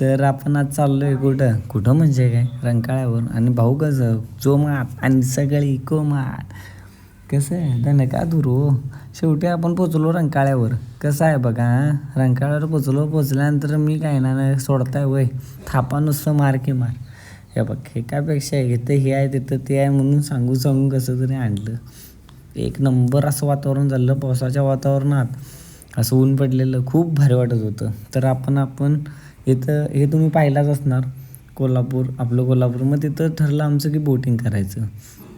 तर आपण आज चाललोय कुठं कुठं म्हणजे काय रंकाळ्यावर आणि भाऊ कसं जोमात आणि सगळी कोमात कसं आहे तर नका दुरो शेवटी आपण पोचलो रंकाळ्यावर. कसं आहे बघा रंकाळ्यावर पोचल्यानंतर मी काय ना सोडताय वय थापा नुसतं मार की मार. हे बघ एकापेक्षा इथं हे आहे तिथं ते आहे म्हणून सांगून कसं तरी आणलं. एक नंबर असं वातावरण झालं पावसाच्या वातावरणात असं ऊन पडलेलं खूप भारी वाटत होतं. तर आपण इथं हे तुम्ही पाहिलाच असणार आपलं कोल्हापूर. मग तिथं ठरलं आमचं की बोटिंग करायचं.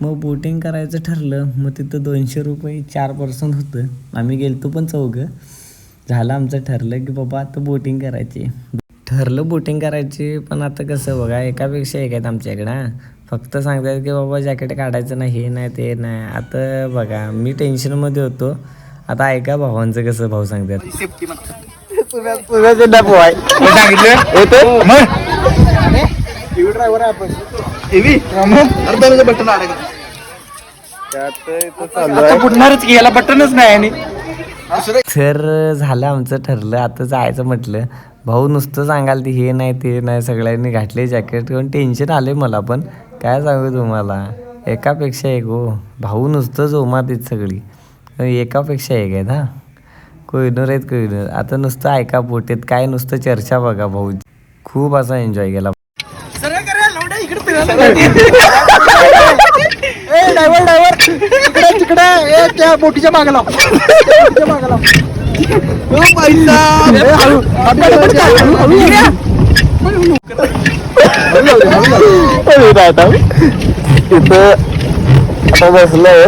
मग बोटिंग करायचं ठरलं. मग तिथं 200 रुपये 4 पर्सन होतं. आम्ही गेलतो पण चौघं. झालं आमचं ठरलं की बाबा आता बोटिंग करायची पण आता कसं बघा एकापेक्षा एक आहेत आमच्याकडं. फक्त सांगतात की बाबा जॅकेट काढायचं नाही हे नाही ते नाही. आता बघा मी टेन्शनमध्ये होतो. आता ऐका भावांचं कसं भाऊ सांगतात बटनच नाही. तर झालं आमचं ठरलं आता जायचं म्हटलं. भाऊ नुसतं सांगाल ती हे नाही ते नाही सगळ्यांनी घातले जॅकेट घेऊन टेन्शन आले मला पण काय सांगू तुम्हाला. एकापेक्षा एक हो भाऊ नुसतं जोमात आहेत सगळी एकापेक्षा एक आहेत हा. कोहिनूर आता नुसतं ऐका बोटेत काय नुसतं चर्चा बघा भाऊ खूप असा एन्जॉय केला. त्या बोटीच्या मागला आता बसलोय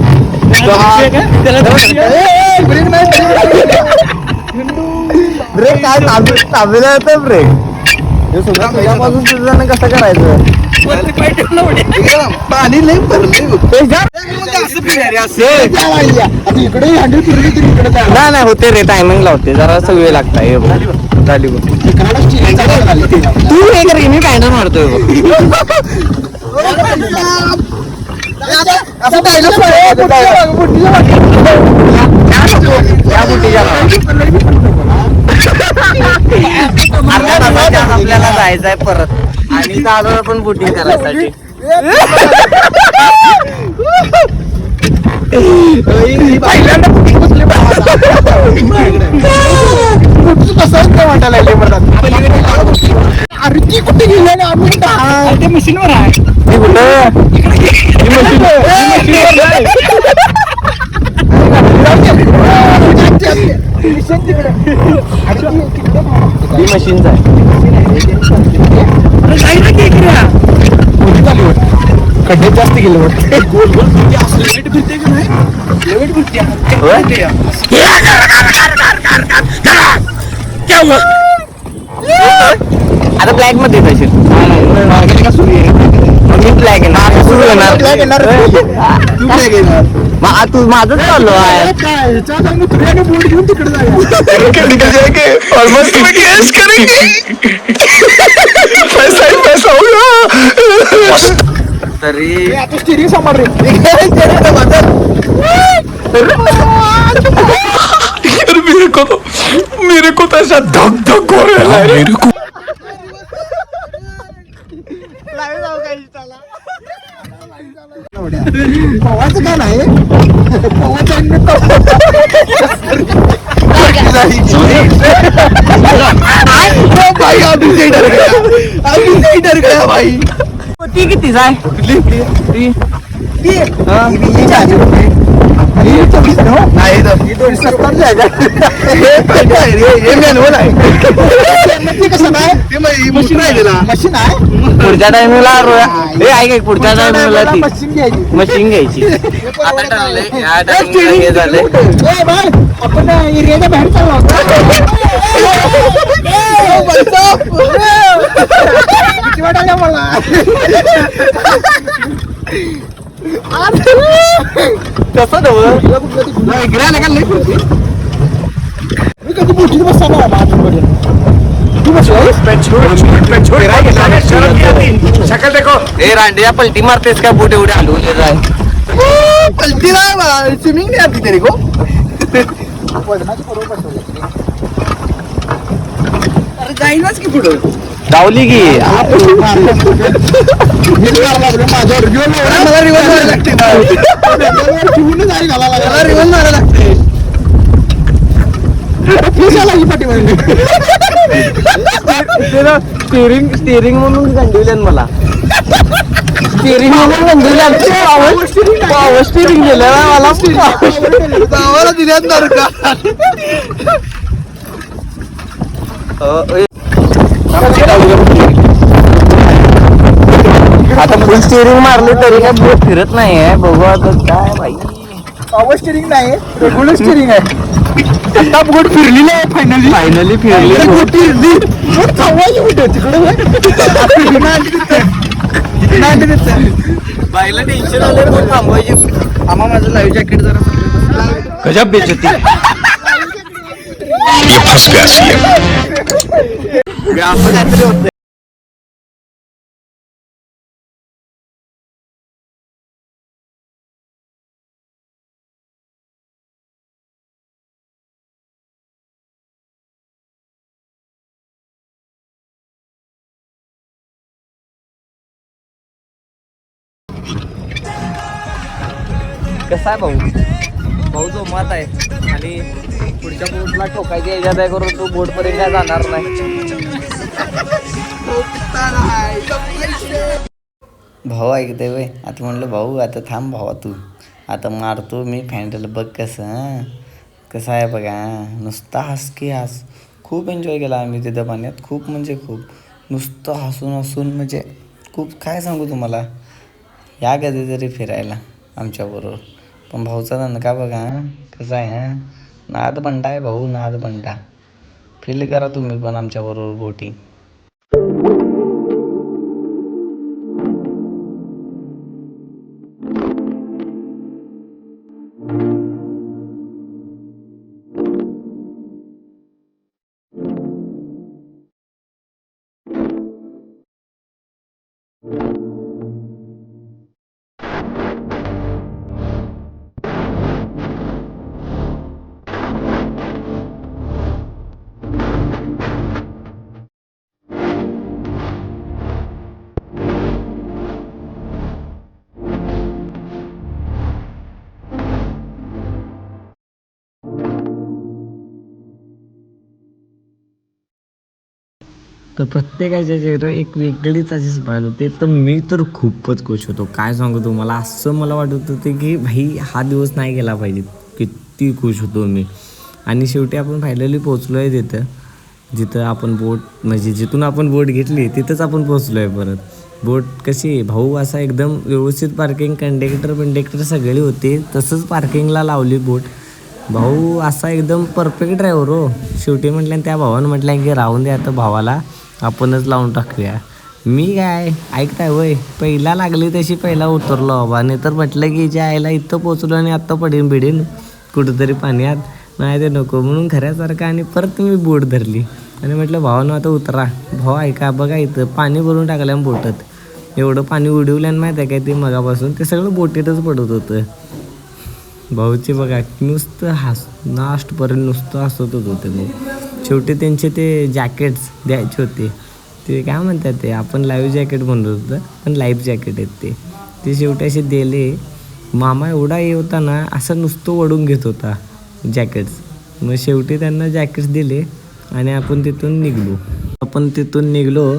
ब्रेक काय ताबेला येतो ब्रेक तुझ्यापासून तुझं कसं करायचं. पाणी लई इकडे हँडल फिरली तरी इकडे नाही होते रे टायमिंग लावते जरा वेळ लागताय झाली तू हे कर मी काय ना मारतोय आपल्याला जायचंय परत आणि आलो पण बोटिंग करायसाठी. वाटायला अरे ती कुठे गेली आम्ही मशीनवर आहे मशीन खड्ड्यात जास्त गेले आता ब्लॅक मध्ये मी ब्लॅक येणार तू माझंच चाललो आहे बोट घेऊन तिकडे तरी आता स्टिरिंग सांभाळ रे मेरे को तो ऐसा धक धक हो रहा है मेरे को. पवाचं काय नाही भाई अभी डर गया भाई. ती किती जाय मशीन आहे पुढच्या टाइमला पुढच्या टाइमला मशीन घ्यायची. आपण एरियाच्या बाहेर चाललो किती वाटायला मला कसं मी कधी बोटीत बसता ना शक्ल देखो ए रांडिया पलटी मारतेस का बोट एवढे हलवले जाय पलटी नाही स्विमिंग नाही आती तरी को अरे जाईनाच की पुढं गावली की माझ्यावर घेऊन मला रिवर्स मारायला लागते ठेवूनच आहे घालायला मला रिवर्स मारायला लागते पाठीमध्ये स्टेरिंग म्हणून गंडवल्यान मला स्टेरिंग म्हणून गंडवल्यान पॉवर स्टेरिंग गेलं ना मला गावाला दिल्यात ना का आता फुल स्टेरिंग मारले तरी काय बोट फिरत नाही आहे बघू आता काय बाई पॉवर स्टिअरिंग नाही रेग्युलर स्टिअरिंग आहे आता बोट फिरली नाही फायनली फिरली बोट फिरली बोट थांबवायची कुठे तिकडे बाईला टेन्शन आलं पण थांबवायची आम्हा माझं लाईव्ह जॅकेट जरा गजब बेइज्जती ये फंस गया सीएम असं काहीतरी होतं कसा आहे भाऊ जो मत आहे आणि पुढच्या बोटला ठोकायची याच्यात आहे करून तू बोटपर्यंत काय जाणार नाही भाऊ ऐकते वय आता म्हणलं भाऊ आता थांब भावा तू आता मारतो मी फॅन्डल बघ कसं आहे बघा नुसता हस की हस खूप एन्जॉय केला आम्ही तिथं पाण्यात खूप म्हणजे खूप नुसतं हसून म्हणजे खूप काय सांगू तुम्हाला या कधीतरी फिरायला आमच्याबरोबर पण भाऊचा दणका बघा कसा आहे हा नाद बंडा आहे भाऊ नाद बंडा फील करा तुम्ही पण आमच्याबरोबर बोटिंग तर प्रत्येकाच्या चेहऱ्यावर एक वेगळीच अशी स्माईल होते तर मी तर खूपच खुश होतो काय सांगू तुम्हाला असं मला वाटत होतं की भाई हा दिवस नाही गेला पाहिजे किती खुश होतो मी आणि शेवटी आपण फायनली पोचलो आहे जिथं आपण बोट म्हणजे जिथून आपण बोट घेतली तिथंच आपण पोचलो आहे परत बोट कशी आहे भाऊ असा एकदम व्यवस्थित पार्किंग कंडक्टर सगळे होते तसंच पार्किंगला लावली बोट भाऊ असा एकदम परफेक्ट ड्रायव्हर हो शेवटी म्हटलं त्या भावानं म्हटलं की राहून द्या आता भावाला आपणच लावून टाकूया मी काय ऐकताय वय पहिला लागली तशी पहिला उतरलो बाबा नाही तर म्हटलं की जे आईला इथं पोचलो आणि आत्ता बिडीन कुठंतरी पाण्यात नाही ते नको म्हणून खऱ्यासारखं आणि परत मी बोट धरली आणि म्हटलं भावानं आता उतरा भाऊ ऐका बघा इथं पाणी भरून टाकलं बोटात एवढं पाणी उडवल्यानं माहिती आहे काय ते मगापासून ते सगळं बोटीतच पडत होतं भाऊचे बघा नुसतं लास्टपर्यंत नुसतं हसतच होते भाऊ शेवटी त्यांचे ते जॅकेट्स द्यायचे होते ते काय म्हणतात ते आपण लाईव्ह जॅकेट म्हणत होतं पण लाईफ जॅकेट आहेत ते शेवटी असे दिले मामा एवढा हे होता ना असं नुसतं ओढून घेत होता जॅकेट्स मग शेवटी त्यांना जॅकेट्स दिले आणि आपण तिथून निघलो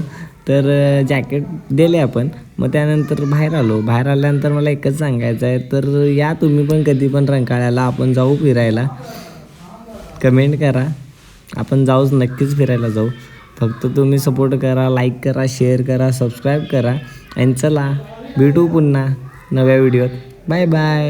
तर जॅकेट दिले आपण मग त्यानंतर बाहेर आल्यानंतर मला एकच सांगायचं आहे तर या तुम्ही पण कधी पण रंकाळ्याला आपण जाऊ फिरायला कमेंट करा आपण जाऊच नक्कीच फिरायला जाऊ फक्त तुम्ही सपोर्ट करा लाईक करा शेअर करा सबस्क्राईब करा आणि चला भेटू पुन्हा नव्या व्हिडिओत बाय बाय